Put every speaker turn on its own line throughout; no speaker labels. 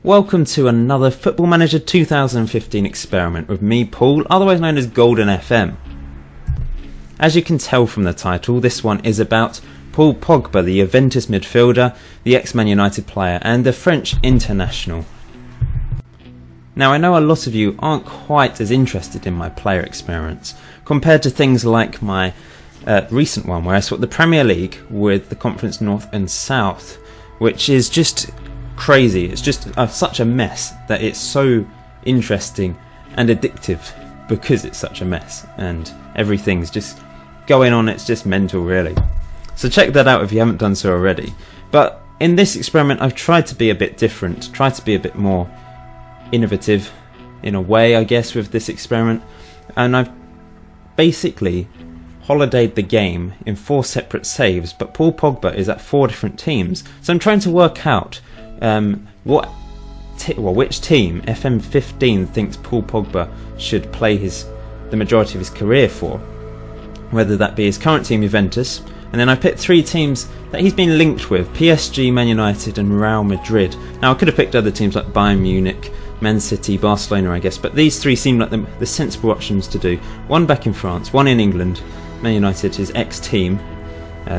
Welcome to another Football Manager 2015 experiment with me, Paul, otherwise known as Golden FM. As you can tell from the title, this one is about Paul Pogba, the Juventus midfielder, the ex-Man United player and the French international. Now, I know a lot of you aren't quite as interested in my player experiments compared to things like my recent one where I swapped the Premier League with the Conference North and South, which is just crazy. It's just such a mess that it's so interesting and addictive because it's such a mess and everything's just going on. It's just mental, really. So check that out if you haven't done so already. But in this experiment I've tried to be a bit different, tried to be a bit more innovative in a way, I guess, with this experiment, and I've basically holidayed the game in 4 separate saves, but Paul Pogba is at 4 different teams. So I'm trying to work out which team FM15 thinks Paul Pogba should play the majority of his career for, whether that be his current team Juventus, and then I picked 3 teams that he's been linked with: PSG, Man United and Real Madrid. Now I could have picked other teams like Bayern Munich, Man City, Barcelona, I guess, but these 3 seem like the sensible options to do. One back in France, one in England, Man United, his ex-team,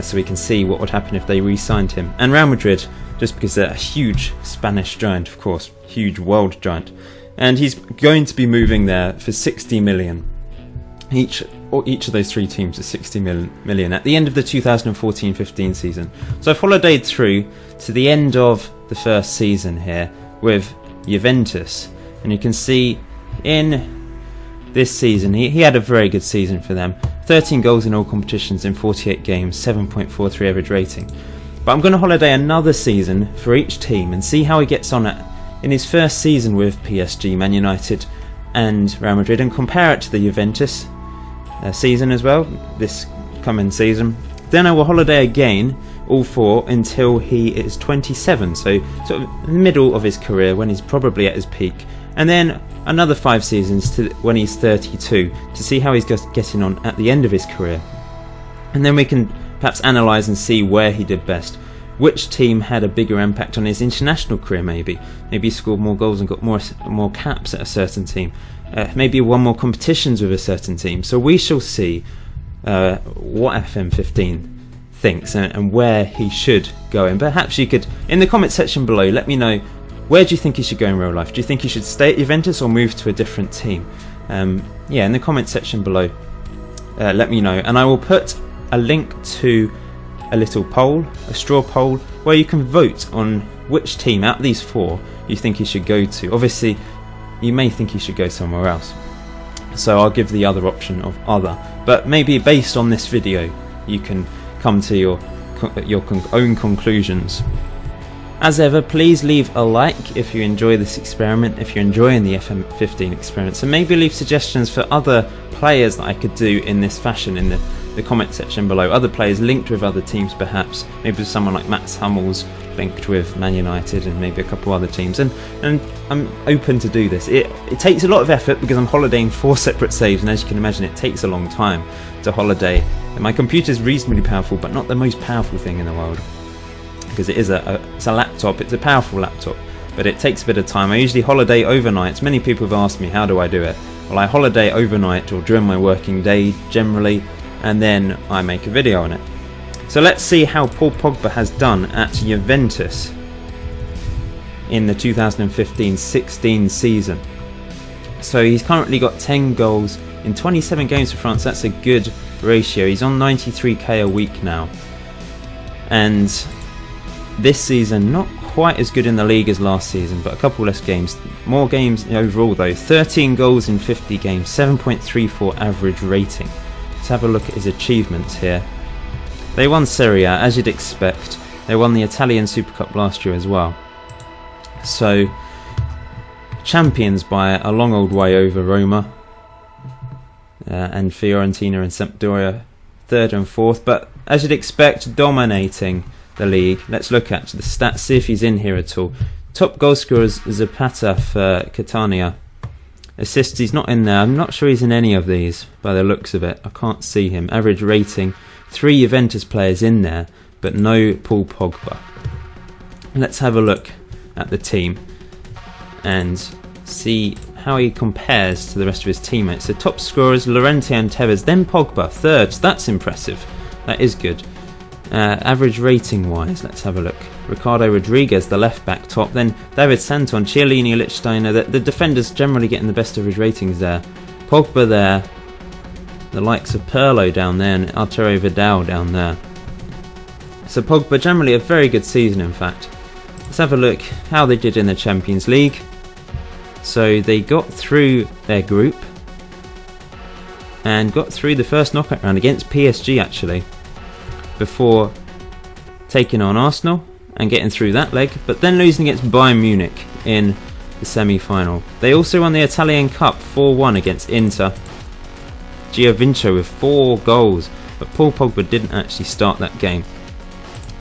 so we can see what would happen if they re-signed him, and Real Madrid, just because they're a huge Spanish giant, of course, huge world giant, and he's going to be moving there for 60 million. Each of those 3 teams is 60 million at the end of the 2014-15 season. So I've holidayed through to the end of the first season here with Juventus, and you can see in this season he had a very good season for them. 13 goals in all competitions in 48 games, 7.43 average rating. But I'm going to holiday another season for each team and see how he gets on in his first season with PSG, Man United and Real Madrid, and compare it to the Juventus season as well, this coming season. Then I will holiday again, all 4, until he is 27, so sort of in the middle of his career when he's probably at his peak, and then another 5 seasons to when he's 32 to see how he's getting on at the end of his career. And then we can perhaps analyse and see where he did best. Which team had a bigger impact on his international career, maybe he scored more goals and got more caps at a certain team. Maybe won more competitions with a certain team. So we shall see what FM15 thinks and where he should go. And perhaps you could, in the comment section below, let me know, where do you think he should go in real life? Do you think he should stay at Juventus or move to a different team? Yeah, in the comment section below, let me know. And I will put a link to a little poll, a straw poll, where you can vote on which team out of these 4 you think he should go to. Obviously, you may think he should go somewhere else, so I'll give the other option of other, but maybe based on this video you can come to your own conclusions. As ever, please leave a like if you enjoy this experiment, if you're enjoying the FM15 experiments, and maybe leave suggestions for other players that I could do in this fashion in the comment section below. Other players linked with other teams, perhaps. Maybe someone like Mats Hummels linked with Man United and maybe a couple other teams. And I'm open to do this. It takes a lot of effort because I'm holidaying 4 separate saves, and as you can imagine, it takes a long time to holiday. And my computer's reasonably powerful, but not the most powerful thing in the world, because it's a laptop. It's a powerful laptop, but it takes a bit of time. I usually holiday overnight. Many people have asked me, how do I do it? Well, I holiday overnight or during my working day generally, and then I make a video on it. So let's see how Paul Pogba has done at Juventus in the 2015-16 season. So he's currently got 10 goals in 27 games for France. That's a good ratio. He's on 93k a week now, and this season not quite as good in the league as last season, but a couple less games, more games overall though. 13 goals in 50 games, 7.34 average rating. Let's have a look at his achievements here. They won Serie A, as you'd expect. They won the Italian Super Cup last year as well. So, champions by a long old way over Roma and Fiorentina and Sampdoria, 3rd and 4th. But as you'd expect, dominating the league. Let's look at the stats, see if he's in here at all. Top goal scorer is Zapata for Catania. Assists, he's not in there. I'm not sure he's in any of these by the looks of it. I can't see him. Average rating, 3 Juventus players in there, but no Paul Pogba. Let's have a look at the team. and see how he compares to the rest of his teammates. So top scorers, Llorente and Tevez, then Pogba, third. That's impressive. That is good. Average rating wise, let's have a look. Ricardo Rodriguez, the left back, top. Then David Santon, Chiellini, Lichtsteiner. The defenders generally getting the best average ratings there. Pogba there. The likes of Pirlo down there and Arturo Vidal down there. So Pogba generally a very good season, in fact. Let's have a look how they did in the Champions League. So they got through their group and got through the first knockout round against PSG actually, before taking on Arsenal and getting through that leg, but then losing against Bayern Munich in the semi-final. They also won the Italian Cup 4-1 against Inter. Giovinco with 4 goals, but Paul Pogba didn't actually start that game.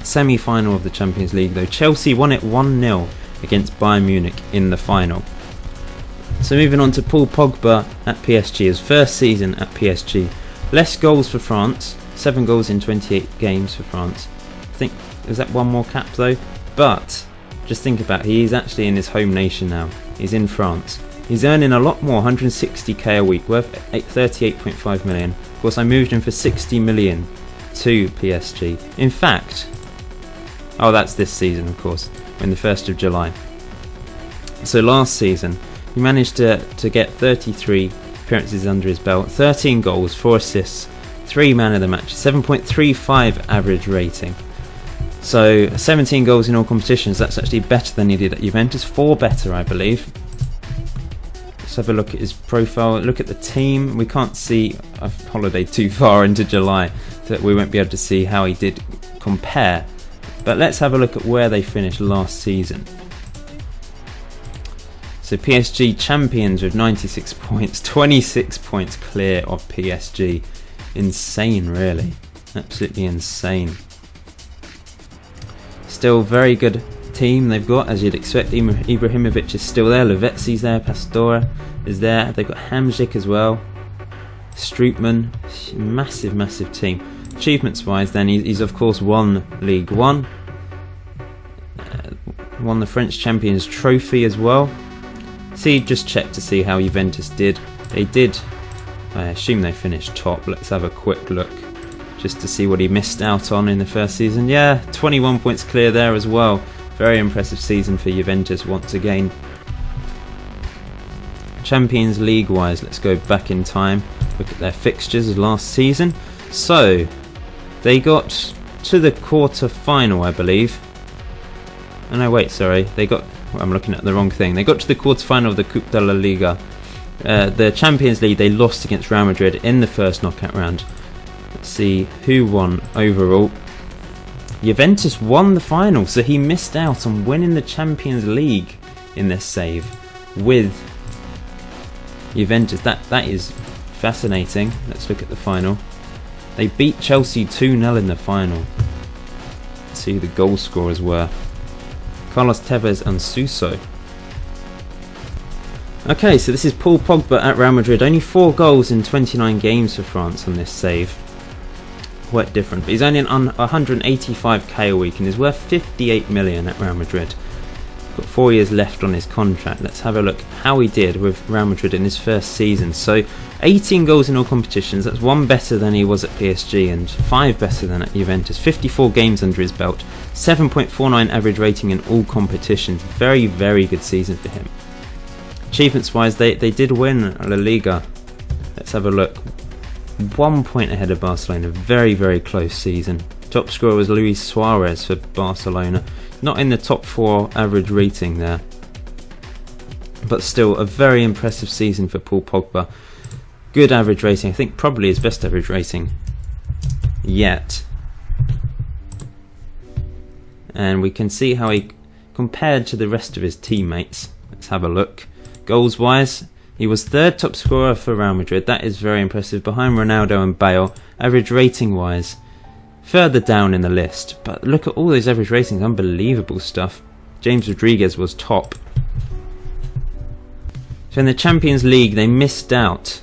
Semi-final of the Champions League though, Chelsea won it 1-0 against Bayern Munich in the final. So moving on to Paul Pogba at PSG, his first season at PSG. Less goals for France, 7 goals in 28 games for France. I think, is that one more cap though? But, just think about it, he's actually in his home nation now. He's in France. He's earning a lot more, 160k a week, worth 38.5 million. Of course, I moved him for 60 million to PSG. In fact, oh, that's this season, of course, in the 1st of July. So last season, he managed to get 33 appearances under his belt, 13 goals, 4 assists, 3 man of the match, 7.35 average rating. So 17 goals in all competitions, that's actually better than he did at Juventus, 4 better I believe. Let's have a look at his profile, look at the team. We can't see, I've holidayed too far into July, so we won't be able to see how he did compare. But let's have a look at where they finished last season. So PSG champions with 96 points, 26 points clear of PSG. Insane, really. Absolutely insane. Still very good team they've got, as you'd expect. Ibrahimovic is still there, Lavezzi's there, Pastore is there. They've got Hamsik as well. Strootman, massive team. Achievements wise then, he's of course won League One. Won the French Champions Trophy as well. See, just check to see how Juventus did. They did, I assume they finished top. Let's have a quick look just to see what he missed out on in the first season. Yeah, 21 points clear there as well. Very impressive season for Juventus once again. Champions League wise, let's go back in time. Look at their fixtures last season. So, they got to the quarter final, I believe. Oh no, wait, sorry. I'm looking at the wrong thing. They got to the quarter-final of the Coupe de la Liga. The Champions League, they lost against Real Madrid in the first knockout round. Let's see who won overall. Juventus won the final, so he missed out on winning the Champions League in this save with Juventus. That is fascinating. Let's look at the final. They beat Chelsea 2-0 in the final. Let's see who the goal scorers were. Carlos Tevez and Suso. Okay, so this is Paul Pogba at Real Madrid. Only 4 goals in 29 games for France on this save. Quite different, but he's only on 185k a week and is worth 58 million at Real Madrid. Got 4 years left on his contract. Let's have a look how he did with Real Madrid in his first season. So 18 goals in all competitions, that's 1 better than he was at PSG and 5 better than at Juventus. 54 games under his belt, 7.49 average rating in all competitions. Very good season for him. Achievements wise, they did win La Liga. Let's have a look. 1 point ahead of Barcelona, very close season. Top scorer was Luis Suarez for Barcelona. Not in the top 4 average rating there, but still a very impressive season for Paul Pogba. Good average rating, I think probably his best average rating yet. And we can see how he compared to the rest of his teammates. Let's have a look. Goals wise, he was 3rd top scorer for Real Madrid. That is very impressive, behind Ronaldo and Bale. Average rating wise, further down in the list, but look at all those average ratings, unbelievable stuff. James Rodriguez was top. So in the Champions League, they missed out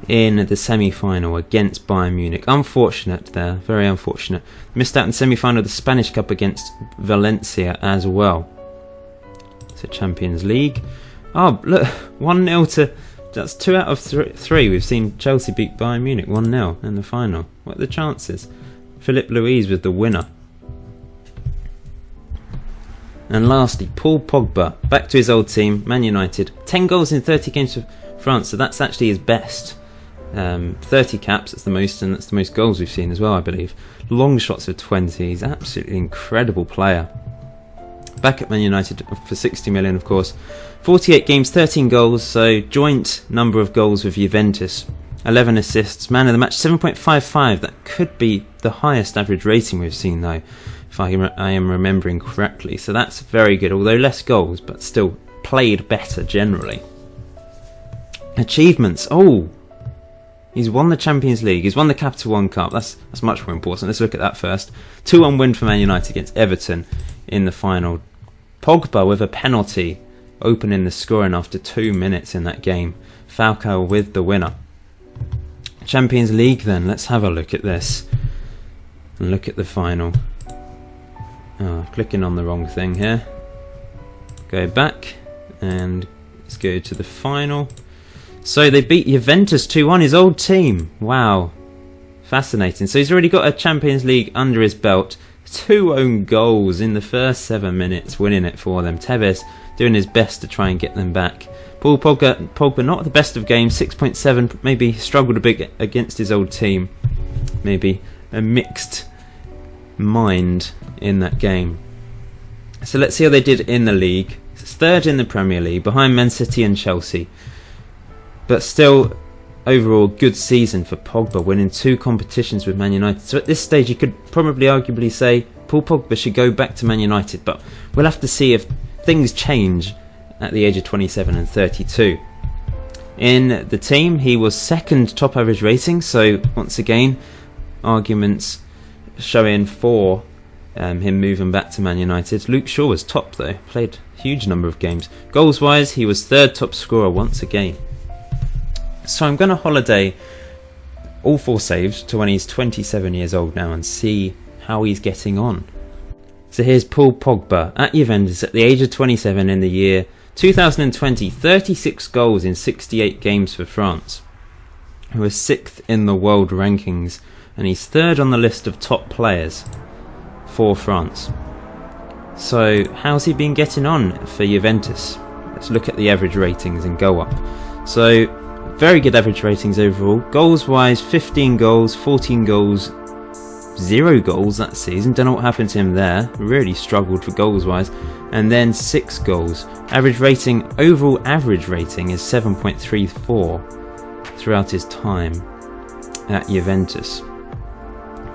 in the semi-final against Bayern Munich. Unfortunate there, very unfortunate. Missed out in the semi-final of the Spanish Cup against Valencia as well. to Champions League. Oh, look, 1-0 to... That's 2 out of 3. We've seen Chelsea beat Bayern Munich 1-0 in the final. What are the chances? Philippe Luis with the winner. And lastly, Paul Pogba, back to his old team, Man United. 10 goals in 30 games for France, so that's actually his best. 30 caps, that's the most, and that's the most goals we've seen as well, I believe. Long shots of 20, he's an absolutely incredible player. Back at Man United for 60 million, of course. 48 games, 13 goals, so joint number of goals with Juventus. 11 assists, man of the match, 7.55. That could be the highest average rating we've seen, though, if I am remembering correctly. So that's very good, although less goals, but still played better generally. Achievements. Oh, he's won the Champions League. He's won the Capital One Cup. That's much more important. Let's look at that first. 2-1 win for Man United against Everton in the final. Pogba with a penalty, opening the scoring after 2 minutes in that game. Falcao with the winner. Champions League then. Let's have a look at this. And look at the final. Oh, clicking on the wrong thing here. Go back and let's go to the final. So they beat Juventus 2-1, his old team. Wow. Fascinating. So he's already got a Champions League under his belt. 2 own goals in the first 7 minutes, winning it for them. Tevez doing his best to try and get them back. Paul Pogba not the best of games, 6.7, maybe struggled a bit against his old team. Maybe a mixed mind in that game. So let's see how they did in the league. It's 3rd in the Premier League, behind Man City and Chelsea. But still, overall, good season for Pogba, winning 2 competitions with Man United. So at this stage, you could probably arguably say Paul Pogba should go back to Man United, but we'll have to see if things change at the age of 27 and 32. In the team, he was 2nd top average rating, so once again, arguments showing for him moving back to Man United. Luke Shaw was top though, played a huge number of games. Goals wise, he was 3rd top scorer once again. So I'm going to holiday all 4 saves to when he's 27 years old now and see how he's getting on. So here's Paul Pogba at Juventus at the age of 27 in the year 2020. 36 goals in 68 games for France. He was 6th in the world rankings and he's 3rd on the list of top players for France. So how's he been getting on for Juventus? Let's look at the average ratings and go up. So very good average ratings overall. Goals wise, 15 goals, 14 goals, 0 goals that season. Don't know what happened to him there. Really struggled for goals wise. And then 6 goals. Average rating, overall average rating is 7.34 throughout his time at Juventus.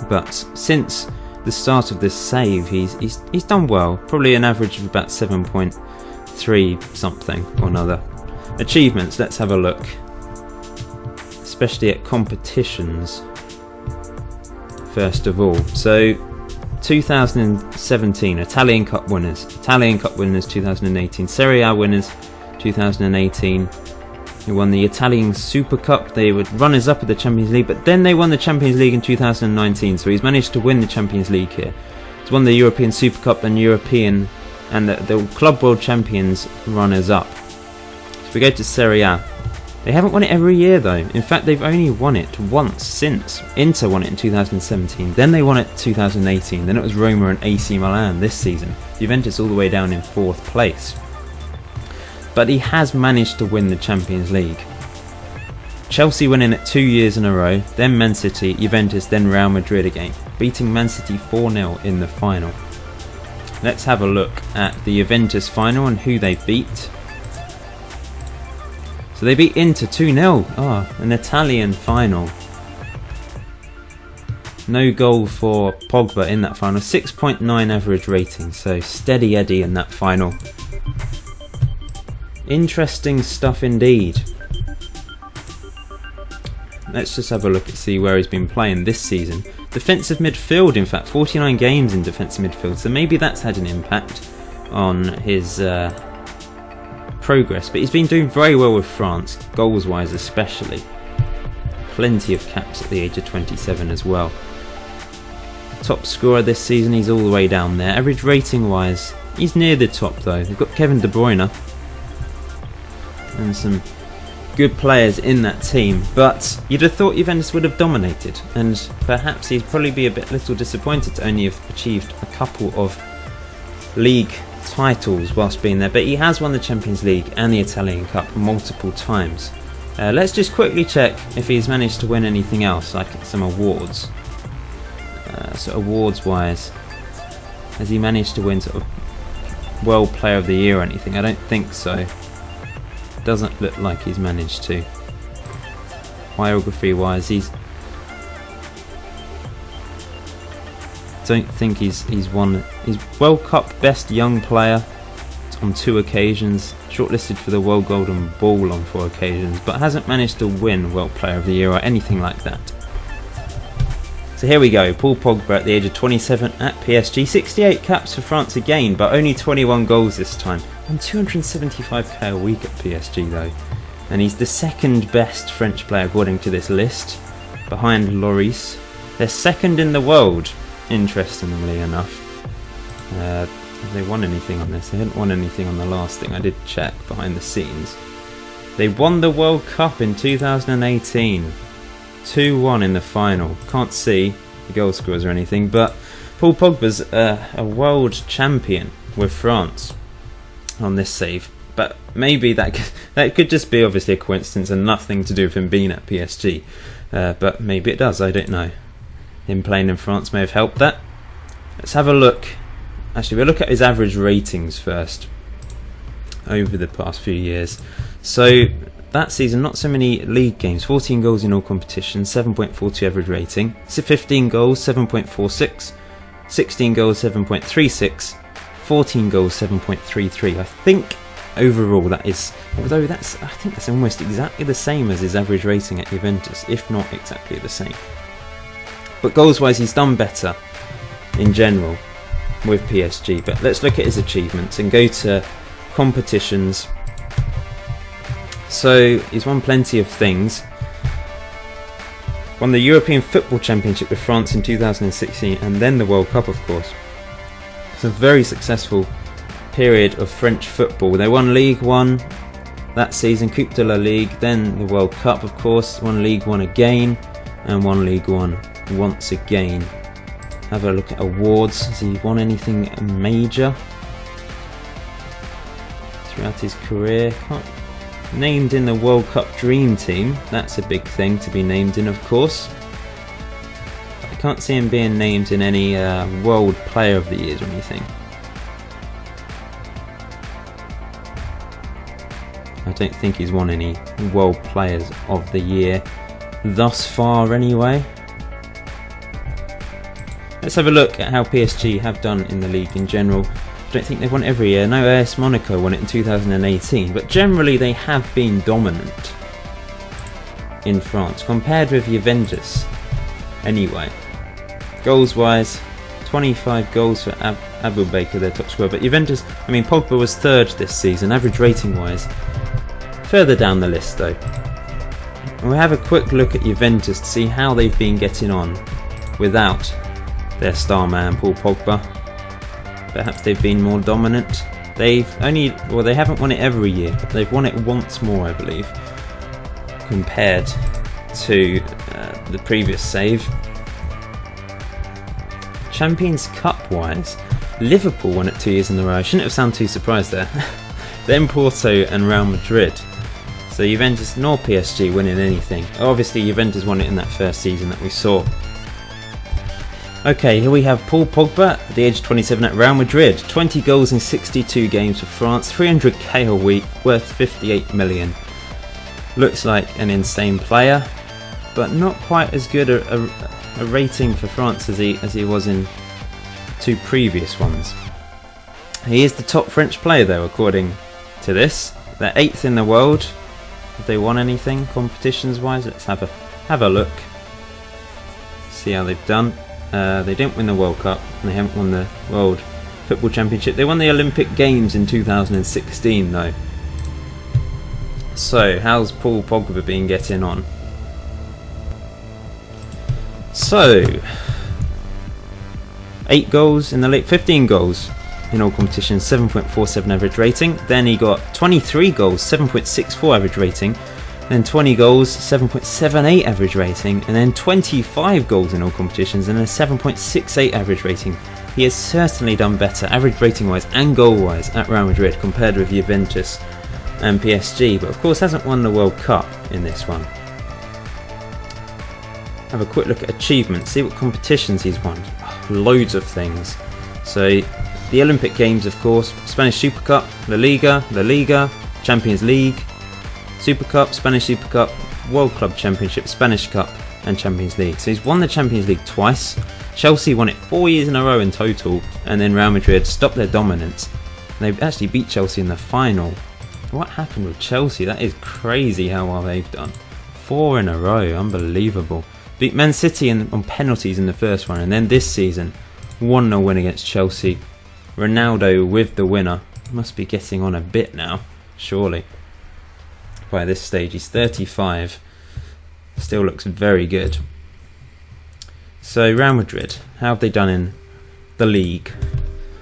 But since the start of this save, he's done well. Probably an average of about 7.3 something or another. Achievements, let's have a look. Especially at competitions, first of all. So 2017 Italian Cup winners, 2018 Serie A winners 2018. They won the Italian Super Cup. They were runners up at the Champions League, but then they won the Champions League in 2019, so he's managed to win the Champions League here. He's won the European Super Cup and European and the Club World Champions runners up. So we go to Serie A. They haven't won it every year though. In fact, they've only won it once since. Inter won it in 2017, then they won it 2018, then it was Roma and AC Milan this season. Juventus all the way down in 4th place. But he has managed to win the Champions League. Chelsea winning it 2 years in a row, then Man City, Juventus, then Real Madrid again, beating Man City 4-0 in the final. Let's have a look at the Juventus final and who they beat. So they beat Inter 2-0. An Italian final. No goal for Pogba in that final. 6.9 average rating, so steady Eddie in that final. Interesting stuff indeed. Let's just have a look and see where he's been playing this season. Defensive midfield, in fact, 49 games in defensive midfield, so maybe that's had an impact on his progress, but he's been doing very well with France, goals wise especially. Plenty of caps at the age of 27 as well. Top scorer this season, he's all the way down there. Average rating wise, He's near the top though. They've got Kevin De Bruyne and some good players in that team, but you'd have thought Juventus would have dominated, and perhaps he'd probably be a little disappointed to only have achieved a couple of league titles whilst being there, but he has won the Champions League and the Italian Cup multiple times. Let's just quickly check if he's managed to win anything else, like some awards. So awards wise, has he managed to win sort of World Player of the Year or anything? I don't think so. Doesn't look like he's managed to. Biography wise, don't think he's won. He's World Cup Best Young Player on 2 occasions, shortlisted for the World Golden Ball on 4 occasions, but hasn't managed to win World Player of the Year or anything like that. So here we go, Paul Pogba at the age of 27 at PSG, 68 caps for France again, but only 21 goals this time, and 275k a week at PSG though. And he's the second best French player according to this list, behind Lloris. They're second in the world, interestingly enough. Have they won anything on this? They hadn't won anything on the last thing. I did check behind the scenes. They won the World Cup in 2018. 2-1 in the final. Can't see the goal scorers or anything, but Paul Pogba's a world champion with France on this save. But maybe that could just be obviously a coincidence and nothing to do with him being at PSG. But maybe it does, I don't know. Him playing in France may have helped that. Let's have a look. Actually, we'll look at his average ratings first over the past few years. So that season, not so many league games. 14 goals in all competitions, 7.42 average rating. 15 goals, 7.46. 16 goals, 7.36. 14 goals, 7.33. I think overall that is, although I think that's almost exactly the same as his average rating at Juventus, if not exactly the same. But goals wise, he's done better in general with PSG. But let's look at his achievements and go to competitions. So he's won plenty of things. Won the European Football Championship with France in 2016 and then the World Cup, of course. It's a very successful period of French football. They won Ligue 1 that season, Coupe de la Ligue, then the World Cup, of course, won Ligue 1 again and won Ligue 1 once again. Have a look at awards. Has he won anything major throughout his career? Named in the World Cup Dream Team. That's a big thing to be named in, of course. I can't see him being named in any World Player of the Years or anything. I don't think he's won any World Players of the Year thus far anyway. Let's have a look at how PSG have done in the league in general. I don't think they've won every year. No, AS Monaco won it in 2018, but generally they have been dominant in France compared with Juventus anyway. Goals wise, 25 goals for Abu Bakr, their top scorer, but Juventus, Pogba was third this season, average rating wise. Further down the list though, and we'll have a quick look at Juventus to see how they've been getting on without their star man Paul Pogba. Perhaps they've been more dominant. They haven't won it every year, but they've won it once more, I believe, compared to the previous save. Champions Cup wise, Liverpool won it 2 years in a row. I shouldn't have sounded too surprised there. Then Porto and Real Madrid. So Juventus nor PSG winning anything. Obviously Juventus won it in that first season that we saw. Okay, here we have Paul Pogba at the age of 27 at Real Madrid. 20 goals in 62 games for France, 300k a week, worth 58 million. Looks like an insane player, but not quite as good a rating for France as he was in 2 previous ones. He is the top French player though, according to this. They're 8th in the world. Have they won anything competitions wise? Let's have a look. See how they've done. They didn't win the World Cup and they haven't won the World Football Championship. They won the Olympic Games in 2016 though. So how's Paul Pogba been getting on? So 8 goals in the league, 15 goals in all competitions, 7.47 average rating. Then he got 23 goals, 7.64 average rating. Then 20 goals, 7.78 average rating. And then 25 goals in all competitions and a 7.68 average rating. He has certainly done better, average rating wise and goal wise, at Real Madrid compared with Juventus and PSG. But of course hasn't won the World Cup in this one. Have a quick look at achievements, see what competitions he's won. Loads of things. So the Olympic Games, of course, Spanish Super Cup, La Liga, Champions League, Super Cup, Spanish Super Cup, World Club Championship, Spanish Cup and Champions League. So he's won the Champions League twice. Chelsea won it 4 years in a row in total, and then Real Madrid stopped their dominance. They actually beat Chelsea in the final. What happened with Chelsea? That is crazy how well they've done. 4 in a row, unbelievable. Beat Man City on penalties in the first one, and then this season 1-0 win against Chelsea. Ronaldo with the winner. Must be getting on a bit now, surely. By this stage, he's 35. Still looks very good. So Real Madrid, how have they done in the league?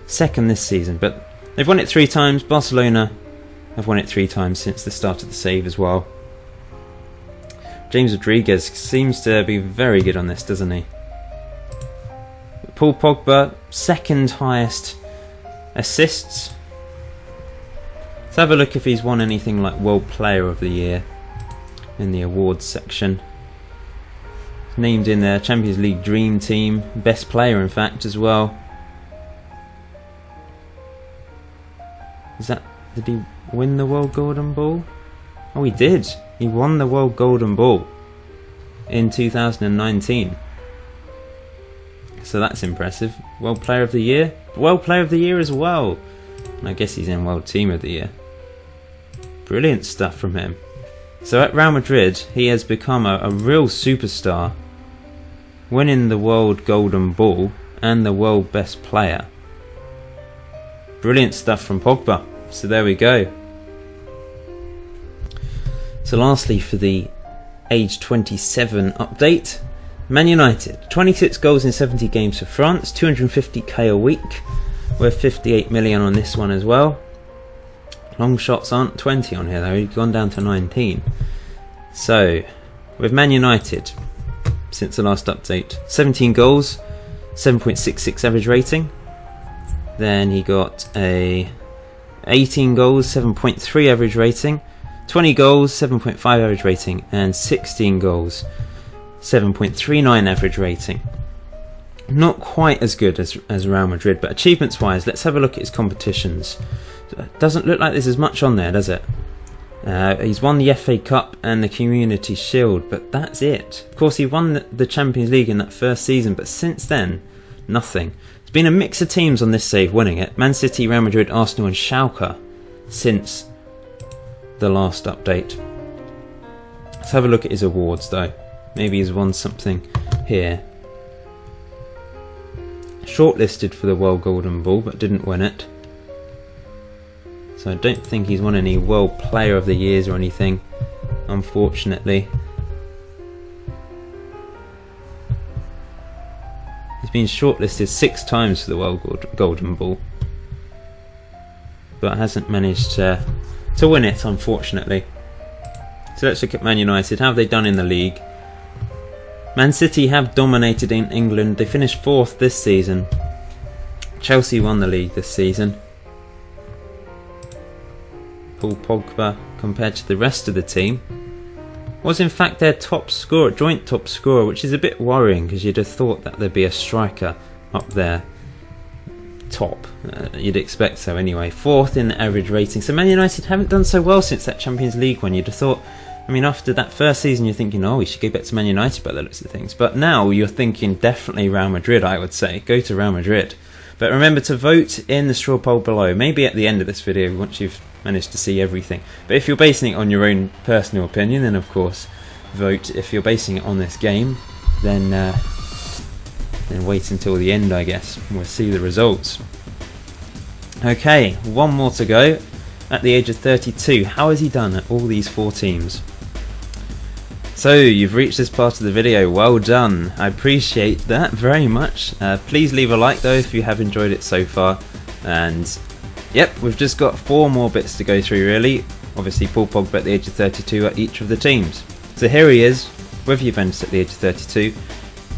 Second this season, but they've won it 3 times. Barcelona have won it 3 times since the start of the save as well. James Rodriguez seems to be very good on this, doesn't he? Paul Pogba, second highest assists. Let's have a look if he's won anything like World Player of the Year in the awards section. Named in their Champions League Dream Team, best player in fact as well. Did he win the World Golden Ball? Oh, he did. He won the World Golden Ball in 2019. So that's impressive. World Player of the Year. World Player of the Year as well. And I guess he's in World Team of the Year. Brilliant stuff from him. So at Real Madrid, he has become a real superstar, winning the World Golden Ball and the World Best Player. Brilliant stuff from Pogba. So there we go. So lastly, for the age 27 update, Man United, 26 goals in 70 games for France, 250k a week, worth 58 million on this one as well. Long shots aren't 20 on here though, he's gone down to 19. So, with Man United, since the last update, 17 goals, 7.66 average rating. Then he got a 18 goals, 7.3 average rating. 20 goals, 7.5 average rating, and 16 goals, 7.39 average rating. Not quite as good as Real Madrid, but achievements wise, let's have a look at his competitions. Doesn't look like there's as much on there, does it? He's won the FA Cup and the Community Shield, but that's it. Of course, he won the Champions League in that first season, but since then, nothing. There's been a mix of teams on this save winning it. Man City, Real Madrid, Arsenal and Schalke since the last update. Let's have a look at his awards though. Maybe he's won something here. Shortlisted for the World Golden Ball but didn't win it. So I don't think he's won any World Player of the Years or anything, unfortunately. He's been shortlisted 6 times for the World Golden Ball, but hasn't managed to win it, unfortunately. So let's look at Man United. How have they done in the league? Man City have dominated in England. They finished 4th this season. Chelsea won the league this season. Paul Pogba, compared to the rest of the team, was in fact their top scorer, joint top scorer, which is a bit worrying because you'd have thought that there'd be a striker up there top. You'd expect so anyway. 4th in the average rating. So Man United haven't done so well since that Champions League one. You'd have thought, I mean, after that first season you're thinking, oh, we should go back to Man United by the looks of things. But now you're thinking definitely Real Madrid, I would say. Go to Real Madrid. But remember to vote in the straw poll below. Maybe at the end of this video once you've managed to see everything. But if you're basing it on your own personal opinion, then of course vote. If you're basing it on this game, then wait until the end, I guess. We'll see the results. Okay, one more to go. At the age of 32, how has he done at all these 4 teams? So, you've reached this part of the video. Well done. I appreciate that very much. Please leave a like though if you have enjoyed it so far. And yep, we've just got 4 more bits to go through really. Obviously Paul Pogba at the age of 32 at each of the teams. So here he is with Juventus at the age of 32.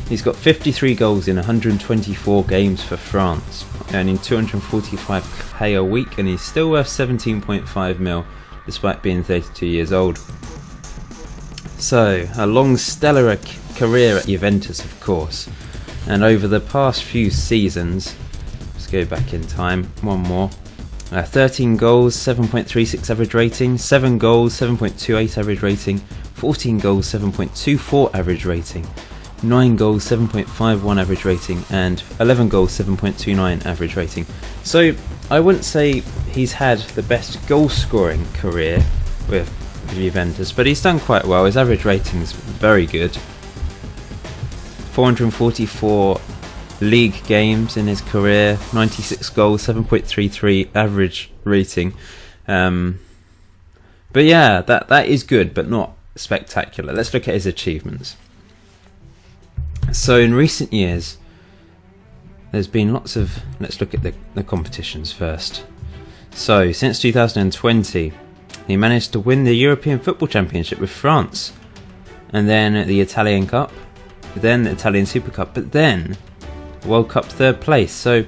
He's got 53 goals in 124 games for France, earning 245k a week, and he's still worth 17.5 mil despite being 32 years old. So, a long stellar career at Juventus, of course, and over the past few seasons, let's go back in time, one more. 13 goals, 7.36 average rating, 7 goals, 7.28 average rating, 14 goals, 7.24 average rating, 9 goals, 7.51 average rating, and 11 goals, 7.29 average rating. So I wouldn't say he's had the best goal scoring career with Juventus, but he's done quite well. His average rating's very good. 444 league games in his career, 96 goals, 7.33 average rating. But yeah, that is good, but not spectacular. Let's look at his achievements. So in recent years, there's been lots of... Let's look at the competitions first. So since 2020, he managed to win the European Football Championship with France, and then the Italian Cup, then the Italian Super Cup, but then World Cup 3rd place. So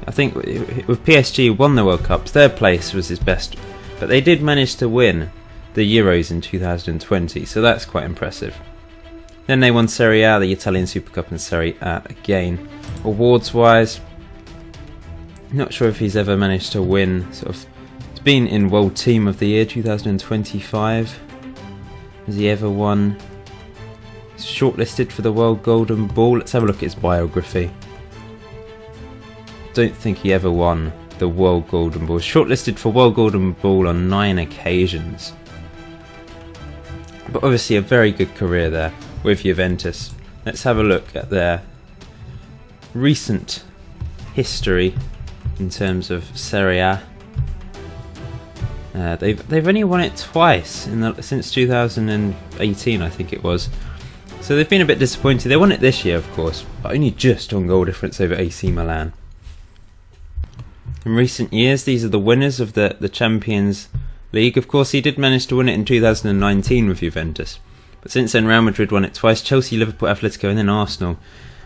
I think with PSG won the World Cup, 3rd place was his best, but they did manage to win the Euros in 2020, so that's quite impressive. Then they won Serie A, the Italian Super Cup, and Serie A again. Awards wise, not sure if he's ever managed to win he's been in World Team of the Year 2025. Has he ever won? He's shortlisted for the World Golden Ball. Let's have a look at his biography. Don't think he ever won the World Golden Ball. Shortlisted for World Golden Ball on 9 occasions. But obviously a very good career there with Juventus. Let's have a look at their recent history in terms of Serie A. They've only won it twice since 2018, I think it was. So they've been a bit disappointed. They won it this year, of course, but only just on goal difference over AC Milan. In recent years, these are the winners of the Champions League. Of course, he did manage to win it in 2019 with Juventus. But since then, Real Madrid won it twice, Chelsea, Liverpool, Atletico, and then Arsenal,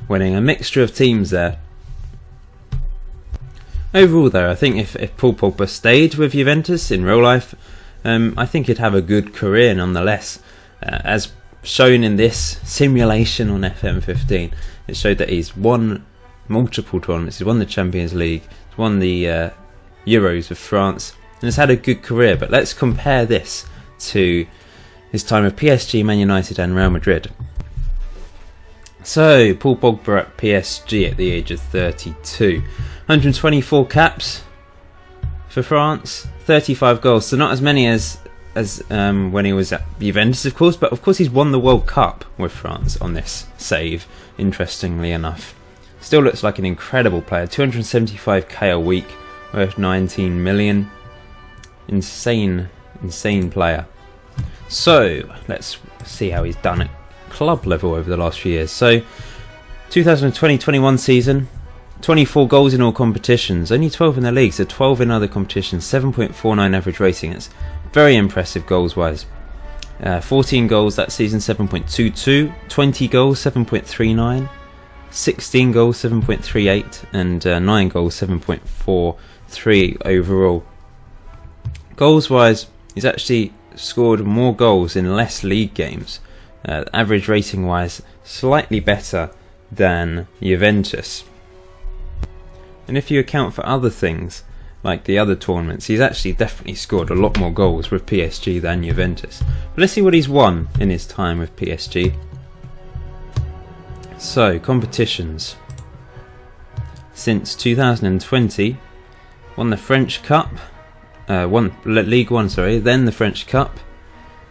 winning a mixture of teams there. Overall, though, I think if Paul Pogba stayed with Juventus in real life, I think he'd have a good career nonetheless. As shown in this simulation on FM15, it showed that he's won multiple tournaments. He's won the Champions League, he's won the Euros with France, and has had a good career. But let's compare this to his time with PSG, Man United and Real Madrid. So, Paul Pogba at PSG at the age of 32. 124 caps for France, 35 goals. So not as many as when he was at Juventus, of course, but of course he's won the World Cup with France on this save, interestingly enough. Still looks like an incredible player. 275k a week, worth 19 million. Insane player. So, let's see how he's done at club level over the last few years. So, 2020-21 season, 24 goals in all competitions, only 12 in the league, so 12 in other competitions, 7.49 average rating. It's very impressive goals wise. 14 goals that season, 7.22, 20 goals, 7.39, 16 goals, 7.38, and 9 goals, 7.43 overall. Goals wise, he's actually scored more goals in less league games. Average rating wise, slightly better than Juventus. And if you account for other things, like the other tournaments, he's actually definitely scored a lot more goals with PSG than Juventus. But let's see what he's won in his time with PSG. So, competitions. Since 2020, won the French Cup, won League One, then the French Cup.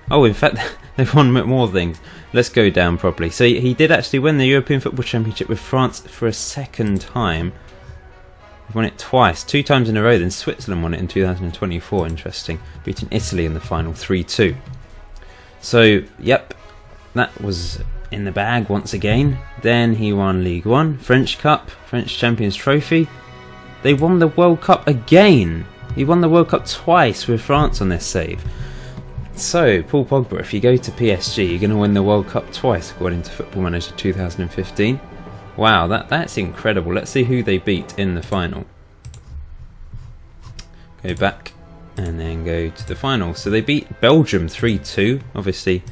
Oh, in fact, they've won more things. Let's go down properly. So he did actually win the European Football Championship with France for a second time. He won it twice, 2 times in a row. Then Switzerland won it in 2024, interesting, beating Italy in the final 3-2. So, yep, that was in the bag once again. Then he won League One, French Cup, French Champions Trophy, They won the World Cup again. He won the World Cup twice with France on this save. So, Paul Pogba, if you go to PSG, you're going to win the World Cup twice, according to Football Manager 2015. Wow, that's incredible. Let's see who they beat in the final. Go back and then go to the final. So they beat Belgium 3-2. Obviously,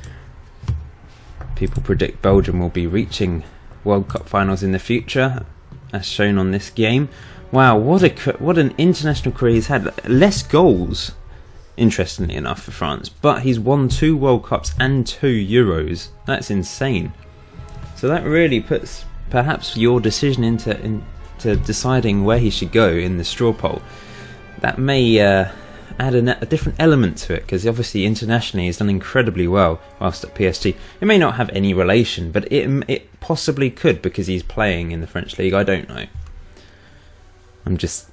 people predict Belgium will be reaching World Cup finals in the future, as shown on this game. Wow, what an international career he's had. Less goals, interestingly enough, for France, but he's won 2 World Cups and 2 Euros. That's insane. So that really puts perhaps your decision into deciding where he should go in the straw poll. That may add a different element to it, because obviously internationally he's done incredibly well whilst at PSG. It may not have any relation, but it possibly could, because he's playing in the French league. I don't know. I'm just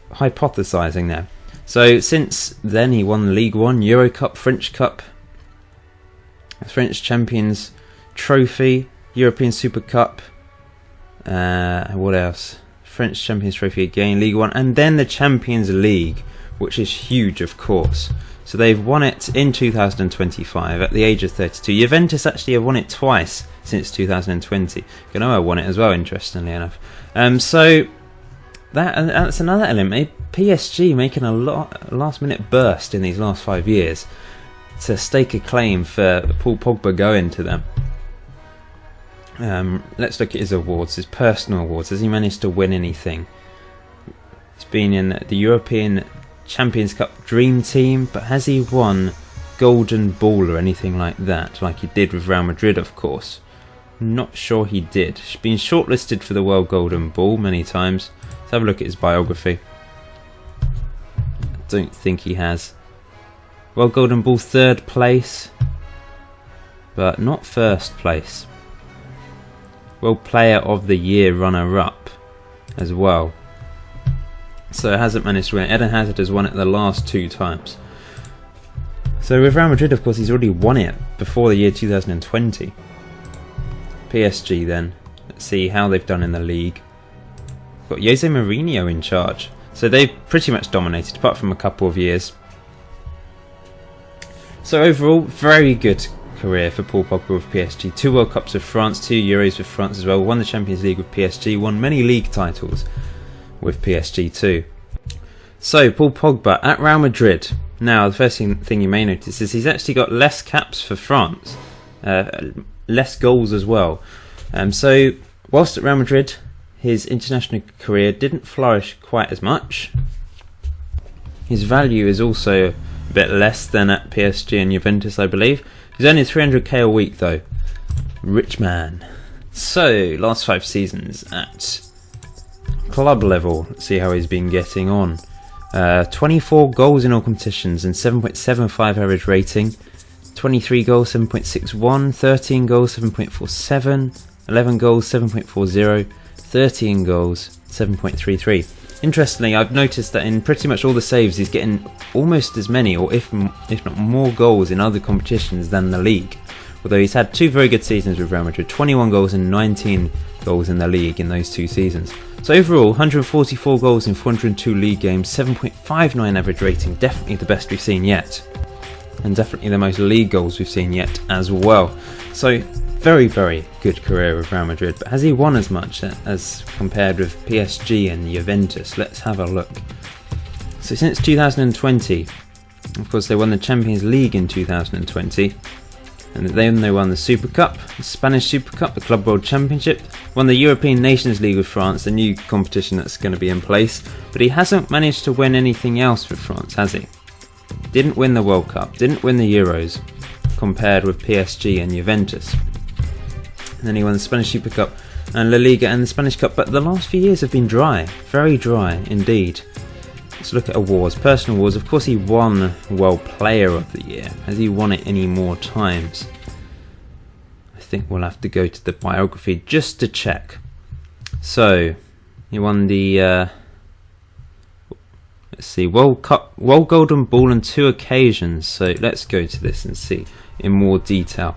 hypothesising there. So since then he won League One, Euro Cup, French Cup, French Champions Trophy, European Super Cup, what else? French Champions Trophy again, League One, and then the Champions League, which is huge, of course. So they've won it in 2025 at the age of 32. Juventus actually have won it twice since 2020. Genoa won it as well, interestingly enough. So that's another element. PSG making a last-minute burst in these last 5 years to stake a claim for Paul Pogba going to them. Let's look at his awards, his personal awards. Has he managed to win anything? He's been in the European Champions Cup Dream Team, but has he won Golden Ball or anything like that, like he did with Real Madrid, of course? Not sure he did. He's been shortlisted for the World Golden Ball many times. Let's have a look at his biography. I don't think he has. World Golden Ball 3rd place, but not 1st place. World Player of the Year runner-up as well. So hasn't managed to win it. Eden Hazard has won it the last 2 times. So with Real Madrid, of course, he's already won it before the year 2020. PSG then. Let's see how they've done in the league. Got Jose Mourinho in charge. So they've pretty much dominated, apart from a couple of years. So overall, very good career for Paul Pogba with PSG. 2 World Cups with France, 2 Euros with France as well. Won the Champions League with PSG. Won many league titles with PSG too. So Paul Pogba at Real Madrid. Now the first thing you may notice is he's actually got less caps for France. Less goals as well. So whilst at Real Madrid, his international career didn't flourish quite as much. His value is also a bit less than at PSG and Juventus, I believe. He's only 300k a week though. Rich man. So, last 5 seasons at club level. Let's see how he's been getting on. 24 goals in all competitions and 7.75 average rating. 23 goals, 7.61. 13 goals, 7.47. 11 goals, 7.40. 13 goals, 7.33. Interestingly, I've noticed that in pretty much all the saves he's getting almost as many, or if not more goals in other competitions than the league. Although he's had 2 very good seasons with Real Madrid, 21 goals and 19 goals in the league in those 2 seasons. So overall, 144 goals in 402 league games, 7.59 average rating, definitely the best we've seen yet. And definitely the most league goals we've seen yet as well. So very, very good career with Real Madrid, but has he won as much as compared with PSG and Juventus? Let's have a look. So since 2020, of course they won the Champions League in 2020, and then they won the Super Cup, the Spanish Super Cup, the Club World Championship, won the European Nations League with France, the new competition that's going to be in place, but he hasn't managed to win anything else with France, has he? Didn't win the World Cup, didn't win the Euros, compared with PSG and Juventus. And then he won the Spanish Super Cup and La Liga and the Spanish Cup, but the last few years have been dry, very dry indeed. Let's look at awards, personal awards. Of course he won World Player of the Year. Has he won it any more times? I think we'll have to go to the biography just to check. So, he won the, let's see, World Golden Ball on 2 occasions. So let's go to this and see in more detail.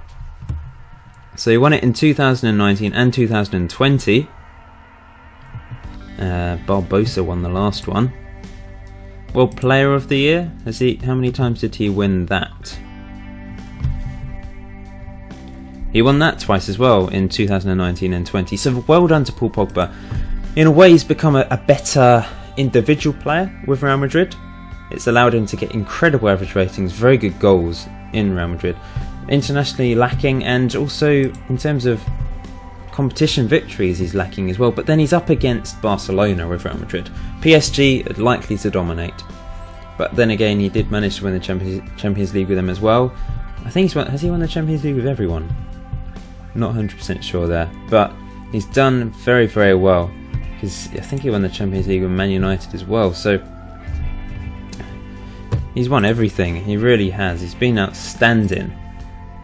So he won it in 2019 and 2020. Barbosa won the last one. World Player of the Year, how many times did he win that? He won that twice as well in 2019 and 20. So well done to Paul Pogba. In a way, he's become a better individual player with Real Madrid. It's allowed him to get incredible average ratings, very good goals in Real Madrid. Internationally lacking, and also in terms of competition victories he's lacking as well. But then he's up against Barcelona with Real Madrid. PSG are likely to dominate. But then again, he did manage to win the Champions League with them as well. I think has he won the Champions League with everyone? Not 100% sure there. But he's done very, very well. Because I think he won the Champions League with Man United as well. So he's won everything. He really has. He's been outstanding.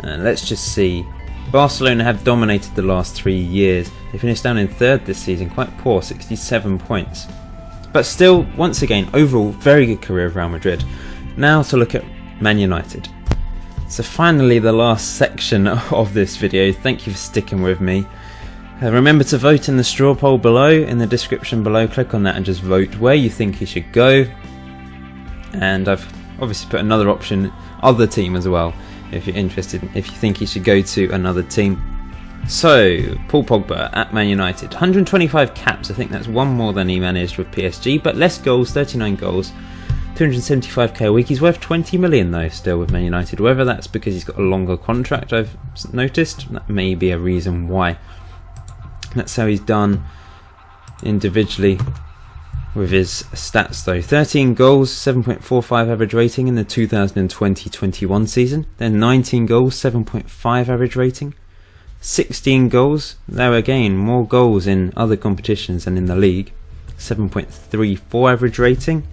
Let's just see. Barcelona have dominated the last 3 years. They finished down in third this season. Quite poor, 67 points. But still, once again, overall, very good career of Real Madrid. Now to look at Man United. So finally, the last section of this video. Thank you for sticking with me. Remember to vote in the straw poll below, in the description below. Click on that and just vote where you think he should go. And I've obviously put another option, other team as well, if you're interested, if you think he should go to another team. So, Paul Pogba at Man United, 125 caps. I think that's one more than he managed with PSG, but less goals, 39 goals, 275k a week. He's worth 20 million though still with Man United. Whether that's because he's got a longer contract, I've noticed, that may be a reason why. That's how he's done individually with his stats though. 13 goals, 7.45 average rating in the 2020-21 season. Then 19 goals, 7.5 average rating. 16 goals, though again more goals in other competitions than in the league. 7.34 average rating.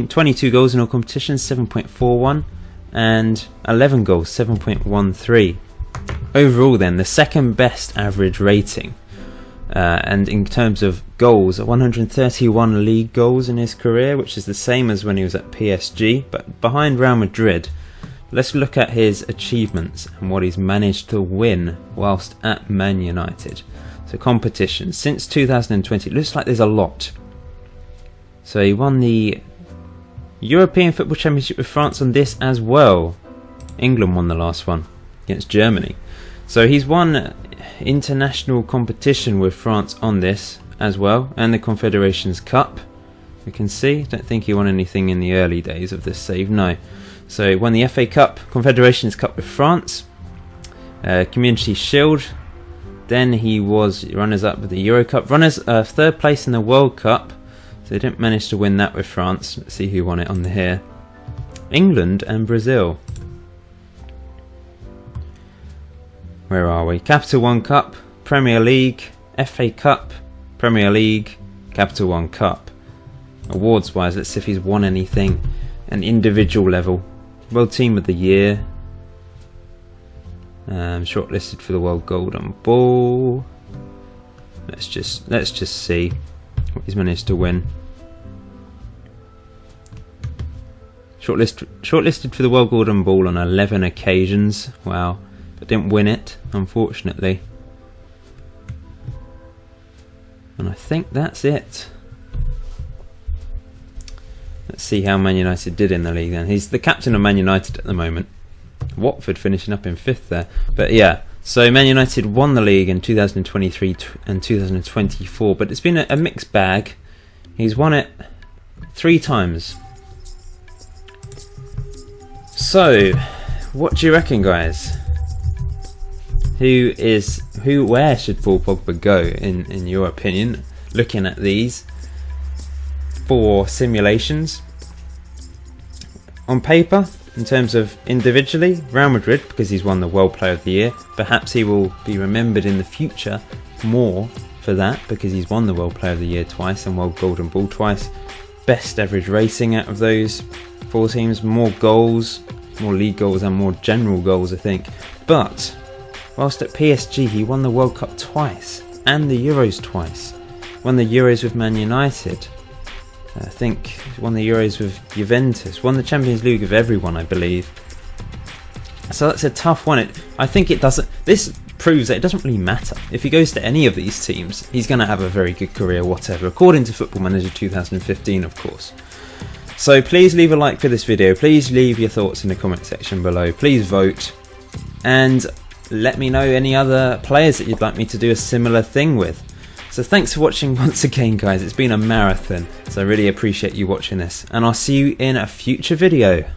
22 goals in all competitions, 7.41. And 11 goals, 7.13. Overall then, the second best average rating. And in terms of goals, 131 league goals in his career, which is the same as when he was at PSG, but behind Real Madrid. Let's look at his achievements and what he's managed to win whilst at Man United. So competition, since 2020, it looks like there's a lot. So he won the European Football Championship with France on this as well. England won the last one against Germany. So he's won international competition with France on this as well, and the Confederations Cup. We can see, don't think he won anything in the early days of this save, no. So he won the FA Cup, Confederations Cup with France, Community Shield. Then he was runners-up with the Euro Cup, third place in the World Cup. So they didn't manage to win that with France. Let's see who won it on the here. England and Brazil. Where are we? Capital One Cup, Premier League, FA Cup, Premier League, Capital One Cup. Awards wise, let's see if he's won anything. An individual level. World Team of the Year. Shortlisted for the World Golden Ball. Let's just see what he's managed to win. Shortlisted for the World Golden Ball on 11 occasions. Wow. But didn't win it, unfortunately. And I think that's it. Let's see how Man United did in the league then. He's the captain of Man United at the moment. Watford finishing up in 5th there. But yeah, so Man United won the league in 2023 and 2024. But it's been a mixed bag. He's won it 3 times. So, what do you reckon, guys? Where should Paul Pogba go in your opinion? Looking at these 4 simulations. On paper, in terms of individually, Real Madrid, because he's won the World Player of the Year. Perhaps he will be remembered in the future more for that, because he's won the World Player of the Year twice and World Golden Ball twice. Best average rating out of those 4 teams. More goals, more league goals and more general goals, I think. But whilst at PSG, he won the World Cup twice and the Euros twice. Won the Euros with Man United. I think he won the Euros with Juventus. Won the Champions League with everyone, I believe. So that's a tough one. I think it doesn't. This proves that it doesn't really matter. If he goes to any of these teams, he's going to have a very good career, whatever, according to Football Manager 2015, of course. So please leave a like for this video, please leave your thoughts in the comment section below, please vote, and let me know any other players that you'd like me to do a similar thing with. So thanks for watching once again, guys. It's been a marathon, so I really appreciate you watching this, and I'll see you in a future video.